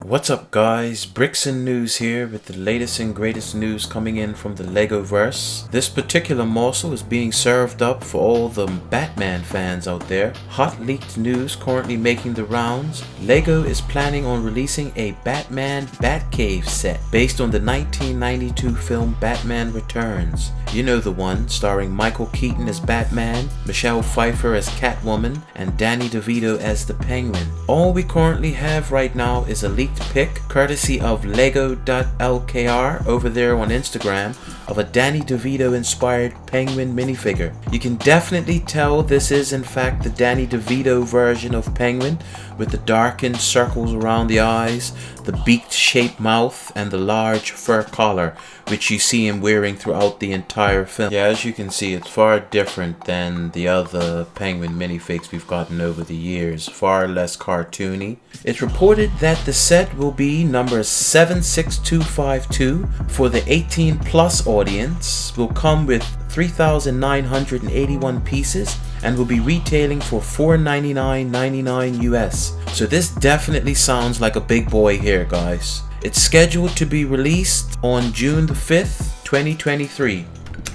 What's up guys, Bricks and News here with the latest and greatest news coming in from the Legoverse. This particular morsel is being served up for all the Batman fans out there. Hot leaked news currently making the rounds. Lego is planning on releasing a Batman Batcave set based on the 1992 film Batman Returns. You know the one, starring Michael Keaton as Batman, Michelle Pfeiffer as Catwoman, and Danny DeVito as the Penguin. All we currently have right now is a leaked pic, courtesy of Lego.lkr over there on Instagram, of a Danny DeVito inspired Penguin minifigure. You can definitely tell this is in fact the Danny DeVito version of Penguin, with the darkened circles around the eyes, the beaked shaped mouth, and the large fur collar, which you see him wearing throughout the entire film. Yeah, as you can see, it's far different than the other Penguin minifigs we've gotten over the years, far less cartoony. It's reported that the set will be number 76252 for the 18 plus audience, will come with 3,981 pieces, and will be retailing for $499.99 US. So this definitely sounds like a big boy here, guys. It's scheduled to be released on June the 5th, 2023.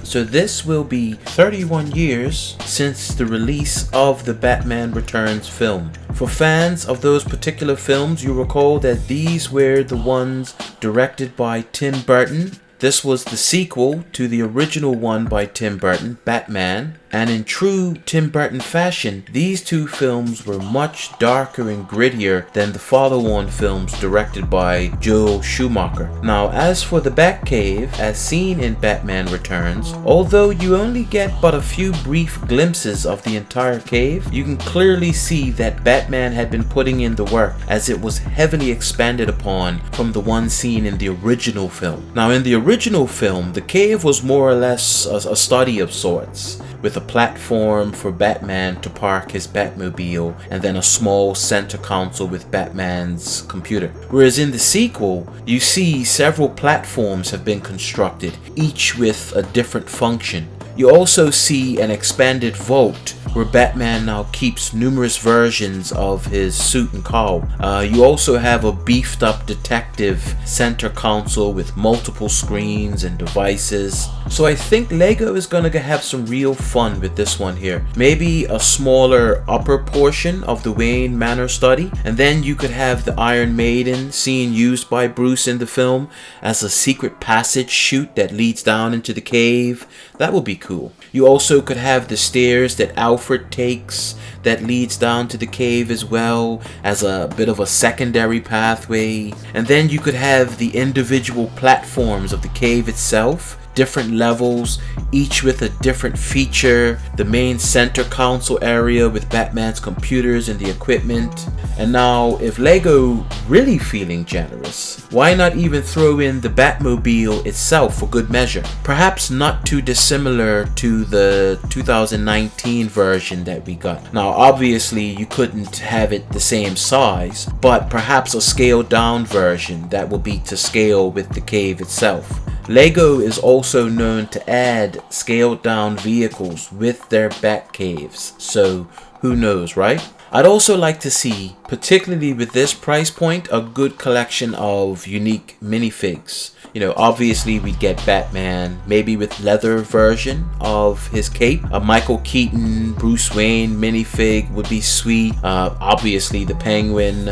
So this will be 31 years since the release of the Batman Returns film. For fans of those particular films, you recall that these were the ones directed by Tim Burton. This was the sequel to the original one by Tim Burton, Batman, and in true Tim Burton fashion, these two films were much darker and grittier than the follow-on films directed by Joel Schumacher. Now, as for the Batcave, as seen in Batman Returns, although you only get but a few brief glimpses of the entire cave, you can clearly see that Batman had been putting in the work, as it was heavily expanded upon from the one seen in the original film. Now, in the original film, the cave was more or less a study of sorts, with a platform for Batman to park his Batmobile, and then a small center console with Batman's computer. Whereas in the sequel, you see several platforms have been constructed, each with a different function. You also see an expanded vault where Batman now keeps numerous versions of his suit and cowl. You also have a beefed up detective center console with multiple screens and devices. So I think Lego is gonna have some real fun with this one here. Maybe a smaller upper portion of the Wayne Manor study, and then you could have the Iron Maiden scene used by Bruce in the film as a secret passage chute that leads down into the cave. That would be cool. You also could have the stairs that Alfred takes that leads down to the cave as well, as a bit of a secondary pathway. And then you could have the individual platforms of the cave itself, different levels, each with a different feature. The main center console area with Batman's computers and the equipment. And now, if Lego really feeling generous, why not even throw in the Batmobile itself for good measure? Perhaps not too dissimilar to the 2019 version that we got. Now, obviously, you couldn't have it the same size, but perhaps a scaled down version that will be to scale with the cave itself. Lego is also known to add scaled down vehicles with their Batcaves, so who knows, right? I'd also like to see, particularly with this price point, a good collection of unique minifigs. You know, obviously we'd get Batman, maybe with leather version of his cape. A Michael Keaton, Bruce Wayne minifig would be sweet. Obviously the Penguin,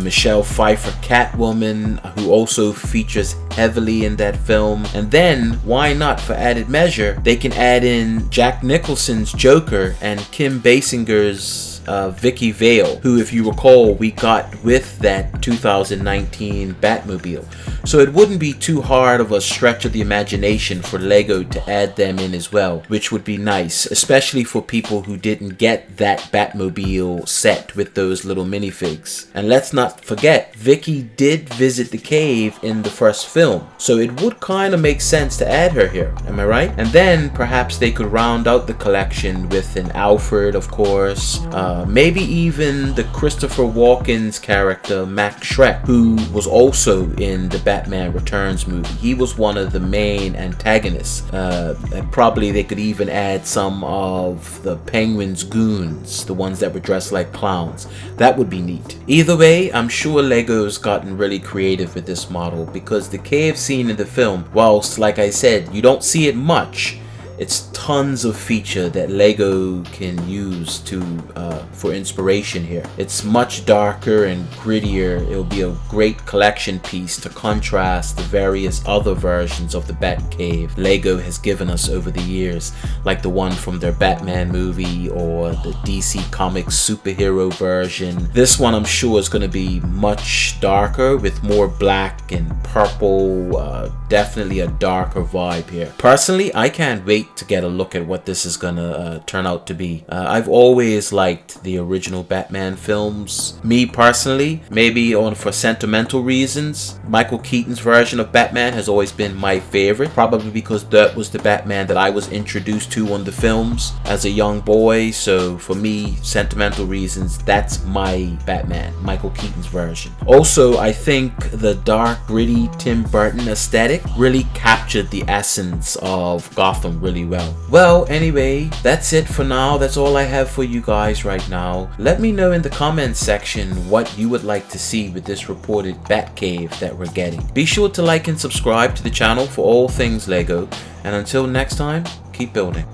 Michelle Pfeiffer Catwoman, who also features heavily in that film. And then, why not, for added measure, they can add in Jack Nicholson's Joker and Kim Basinger's Vicky Vale, who, if you recall, we got with that 2019 Batmobile. So it wouldn't be too hard of a stretch of the imagination for Lego to add them in as well, which would be nice, especially for people who didn't get that Batmobile set with those little minifigs. And let's not forget, Vicky did visit the cave in the first film, so it would kind of make sense to add her here, am I right? And then perhaps they could round out the collection with an Alfred, of course, maybe even the Christopher Walken's character Max Schreck, who was also in the Batman Returns movie. He was one of the main antagonists. And probably they could even add some of the Penguin's goons, the ones that were dressed like clowns. That would be neat. Either way, I'm sure Lego's gotten really creative with this model, because the cave scene in the film, whilst like I said, you don't see it much, it's tons of feature that Lego can use to for inspiration here. It's much darker and grittier. It'll be a great collection piece to contrast the various other versions of the Batcave Lego has given us over the years, like the one from their Batman movie or the DC Comics superhero version. This one I'm sure is going to be much darker with more black and purple, definitely a darker vibe here. Personally, I can't wait to get a look at what this is gonna turn out to be. I've always liked the original Batman films. Me personally, maybe for sentimental reasons, Michael Keaton's version of Batman has always been my favorite, probably because that was the Batman that I was introduced to on the films as a young boy. So for me, sentimental reasons, that's my Batman, Michael Keaton's version. Also, I think the dark, gritty Tim Burton aesthetic really captured the essence of Gotham really well. Well, anyway, that's it for now. That's all I have for you guys right now. Let me know in the comments section what you would like to see with this reported Batcave that we're getting. Be sure to like and subscribe to the channel for all things Lego, and until next time, keep building.